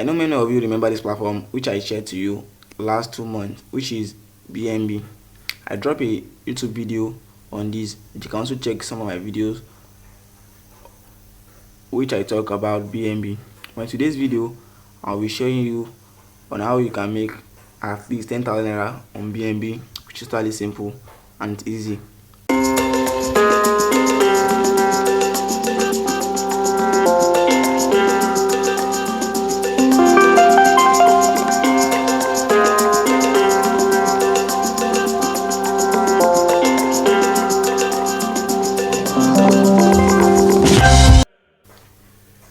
I know many of you remember this platform which I shared to you last 2 months, which is BNB. I dropped a YouTube video on this. You can also check some of my videos which I talk about BNB. But in today's video, I'll be showing you on how you can make at least 10,000 naira on BNB, which is totally simple and easy.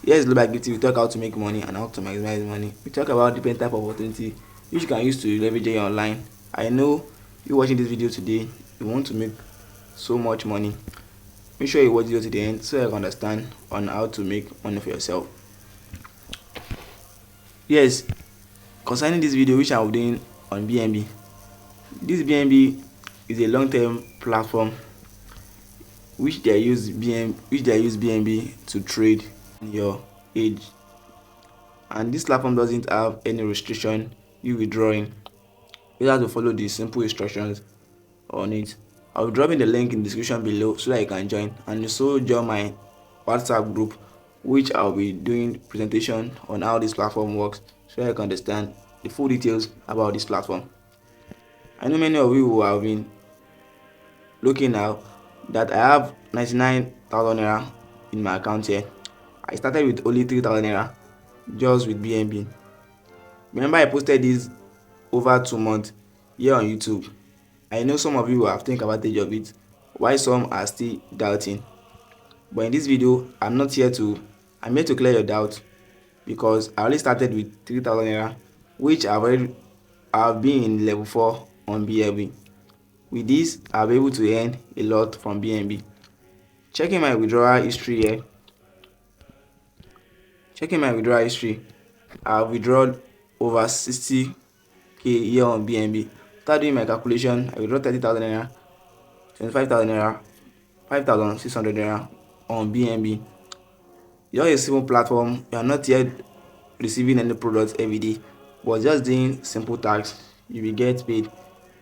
Yes, look back we talk how to make money and how to maximize money. We talk about different type of opportunity which you can use to leverage your online. I know you watching this video today, you want to make so much money. Make sure you watch the video to the end so you can understand on how to make money for yourself. Yes, concerning this video which I'm doing on BNB, this BNB is a long-term platform which they use BNB to trade your age, and this platform doesn't have any restriction you withdrawing. You have to follow the simple instructions on it. I'll be dropping the link in the description below so that you can join, and also join my WhatsApp group which I'll be doing presentation on how this platform works so you can understand the full details about this platform. I know many of you who have been looking now that I have 99,000 naira in my account here. I started with only 3,000 naira just with BNB. Remember, I posted this over 2 months here on YouTube. I know some of you have taken advantage of it, while some are still doubting. But in this video, I'm here to clear your doubt, because I only started with 3,000 naira, which I've been in level 4 on BNB. With this, I'll be able to earn a lot from BNB. Checking my withdrawal history here. I've withdrawn over 60k here on BNB. After doing my calculation, I withdraw 30,000 naira, 25,000 naira, 5,600 naira on BNB. It's just a simple platform. You are not yet receiving any products every day, but just doing simple tasks, you will get paid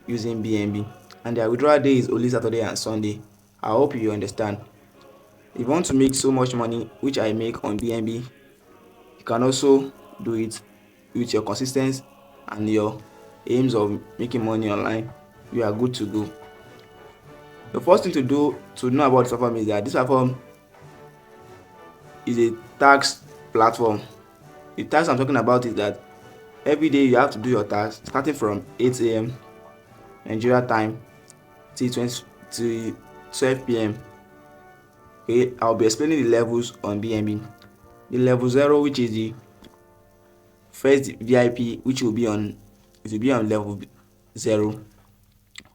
using BNB. And their withdrawal day is only Saturday and Sunday. I hope you understand. If you want to make so much money which I make on BNB, you can also do it with your consistency and your aims of making money online. You are good to go. The first thing to know about this platform is that this platform is a tax platform. The tax I'm talking about is that every day you have to do your tax starting from 8 a.m. Nigeria time till 12 p.m. Okay, I'll be explaining the levels on BNB. The level 0, which is the first VIP, which will be on level 0,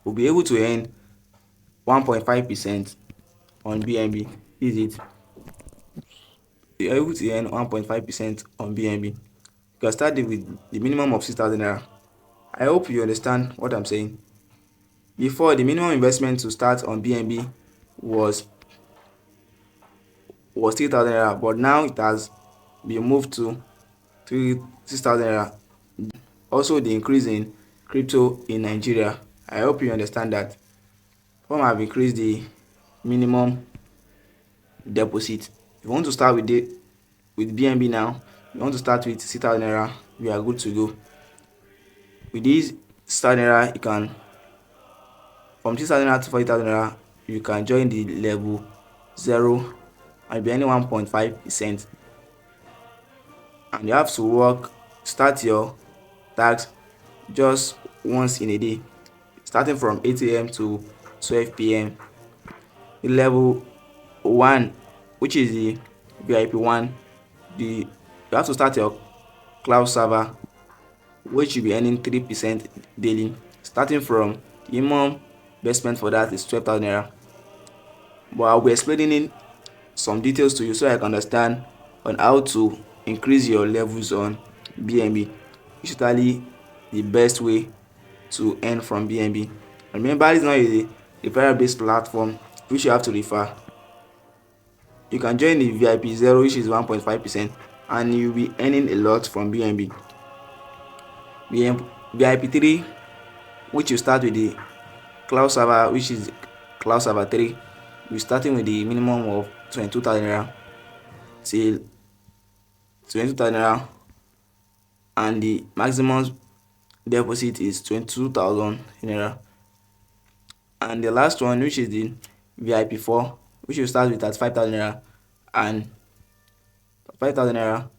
will be able to earn 1.5% on BNB. Is it? You're able to earn 1.5% on BNB. You can start with the minimum of 6,000 naira. I hope you understand what I'm saying. Before, the minimum investment to start on BNB was 3,000 naira, but now it has been moved to 6,000 naira. Also, the increase in crypto in Nigeria. I hope you understand that. Some have increased the minimum deposit. If you want to start with BNB now, you want to start with 6,000 naira, we are good to go. With this 6,000 naira, you can, from 6,000 naira to 40,000 naira, you can join the level 0 and be earning 1.5%. And you have to start your tax just once in a day, starting from 8 a.m. to 12 p.m. The level 1, which is the VIP 1, you have to start your cloud server, which will be earning 3% daily. Starting from the minimum investment for that is 12,000 naira. But I'll be explaining some details to you so I can understand on how to increase your levels on BNB. It's totally the best way to earn from BNB. Remember, it's not a referral-based platform which you have to refer. You can join the VIP 0, which is 1.5%. and you'll be earning a lot from BNB. VIP3, which you start with the cloud server, which is cloud server 3, you're starting with the minimum of 22,000 naira till 22,000 naira, and the maximum deposit is 22,000 naira. And the last one, which is the VIP4, which will start with at 5,000 naira and 5,000 naira,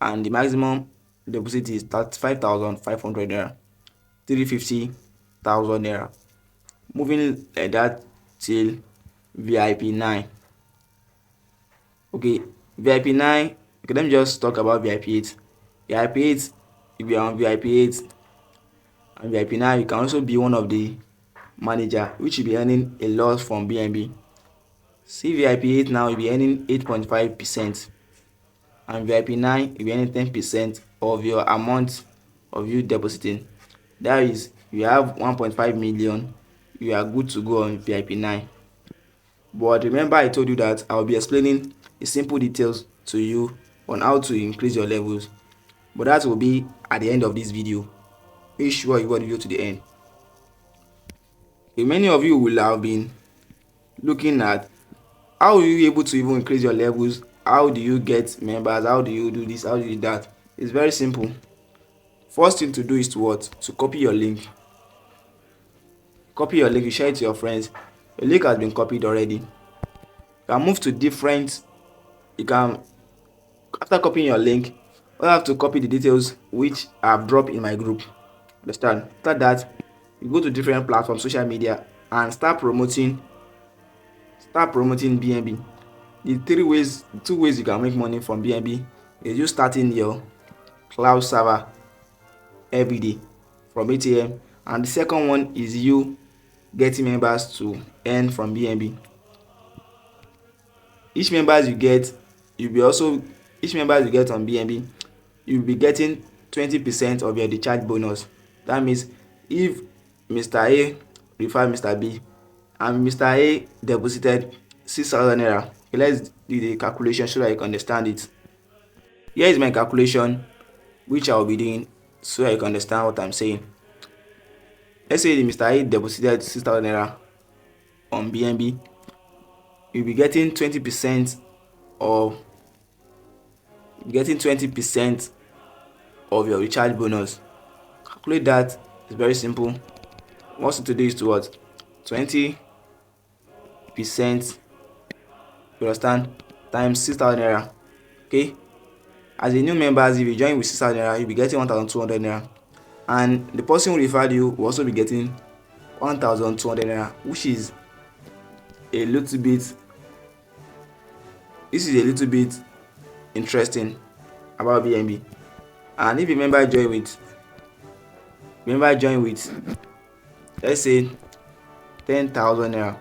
and the maximum deposit is 35,500 naira, 350,000 naira. Moving like that till VIP9. Okay, VIP9. Okay, let me just talk about VIP8. VIP8, if you are on VIP8 and VIP9, you can also be one of the manager, which will be earning a lot from BNB. See, VIP8 now will be earning 8.5%, and VIP9 will be earning 10% of your amount of you depositing. That is, you have 1.5 million, you are good to go on VIP9. But remember, I told you that I will be explaining the simple details to you on how to increase your levels, but that will be at the end of this video. Make sure you watch the video to the end. Okay, many of you will have been looking at how are you able to even increase your levels, how do you get members, how do you do this, how do you do that. It's very simple. First thing to do is to what? To copy your link. Copy your link, you share it to your friends. Your link has been copied already. You can move to different, you can, after copying your link, you have to copy the details which I've dropped in my group. Understand? After that, you go to different platforms, social media, and start promoting BNB. The two ways you can make money from BNB is you starting your cloud server every day from ATM, and the second one is you getting members to earn from BNB. Each members you get on BNB, you'll be getting 20% of your recharge bonus. That means if Mr. A referred Mr. B and Mr. A deposited 6,000 naira, okay, let's do the calculation so that you can understand it. Here is my calculation which I will be doing so that you can understand what I'm saying. Let's say the Mr. A deposited 6,000 naira on BNB, you'll be getting 20% of your recharge bonus. Calculate that. It's very simple. What to do is to what? 20%, you understand, times 6,000 naira. Okay, as a new member, if you join with 6,000 naira, you'll be getting 1,200 naira, and the person who referred you will also be getting 1,200 naira, which is a little bit interesting about BNB. And if a member join with let's say 10,000 naira,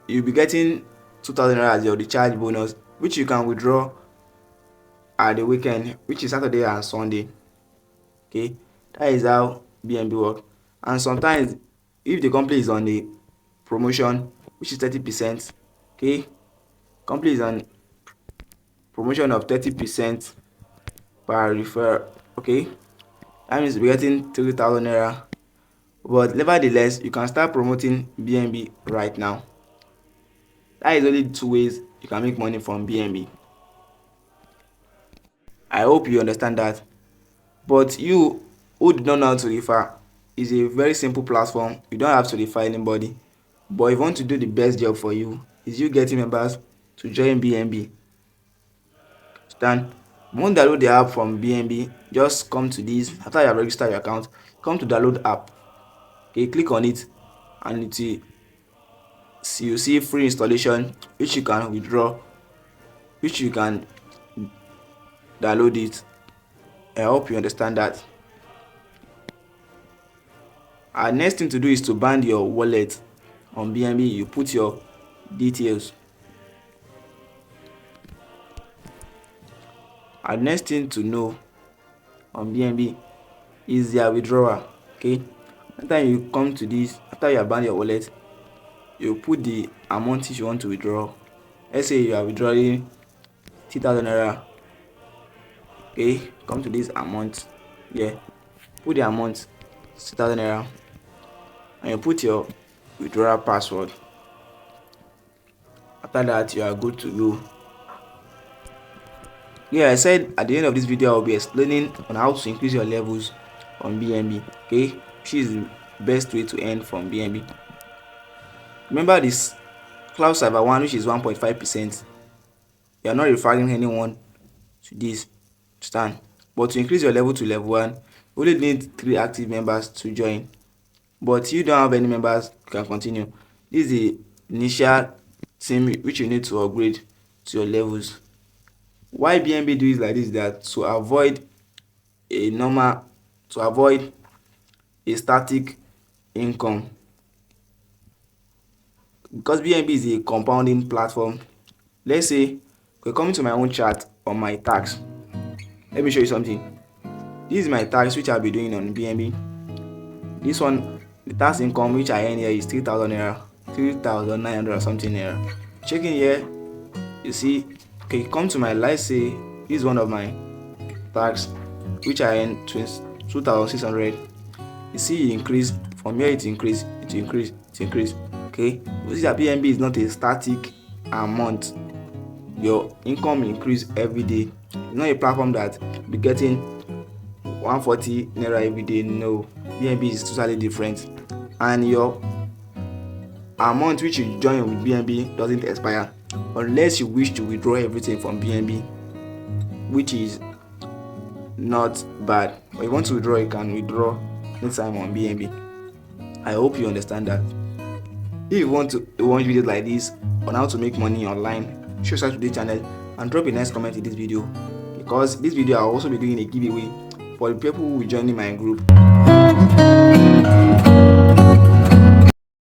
you'll be getting 2,000 naira as your recharge bonus, which you can withdraw at the weekend, which is Saturday and Sunday. Okay, that is how BNB works. And sometimes if the company is on the promotion, which is 30%, okay, company is on promotion of 30% per refer, okay, that means we're getting 3,000 naira. But nevertheless, you can start promoting BNB right now. That is only two ways you can make money from BNB. I hope you understand that. But you who do not know how to refer, is a very simple platform. You don't have to refer anybody. But if you want to do the best job for you, is you getting members to join BNB. Understand? Won't download the app from BNB. Just come to this. After you have registered your account, come to download app. Okay, click on it, and you see free installation, which you can withdraw, which you can download it. I hope you understand that. Our next thing to do is to bind your wallet on BNB. You put your details. Our next thing to know on BNB is their withdrawal. Okay, after you come to this, after you have bound your wallet, you put the amount you want to withdraw. Let's say you are withdrawing 3,000 naira. Okay, come to this amount. Yeah, put the amount 3,000 naira and you put your withdrawal password. After that, you are good to go. Yeah, I said at the end of this video I will be explaining on how to increase your levels on BNB. Okay, which is the best way to earn from BNB. Remember this cloud server one, which is 1.5%. You are not referring anyone to this, stand. But to increase your level to level 1, you only need 3 active members to join. But you don't have any members, you can continue. This is the initial team which you need to upgrade to your levels. Why BNB do it like this? That to avoid a static income, because BNB is a compounding platform. Let's say we're coming to my own chart on my tax. Let me show you something. This is my tax which I'll be doing on BNB. This one, the tax income which I earn here is 3,000 naira, 3,900 or something naira. Checking here, you see, okay, come to my, let's say this is one of my tax which I earn 2,600. You see it increase from here, it increase. Okay, you see that BNB is not a static amount. Your income increase every day. It's not a platform that be getting 140 naira every day. No, BNB is totally different, and your amount which you join with BNB doesn't expire unless you wish to withdraw everything from BNB, which is not bad. But if you want to withdraw, you can withdraw anytime on BNB. I hope you understand that. If you want watch videos like this on how to make money online, subscribe to this channel and drop a nice comment in this video, because this video I'll also be doing a giveaway for the people who will join in my group.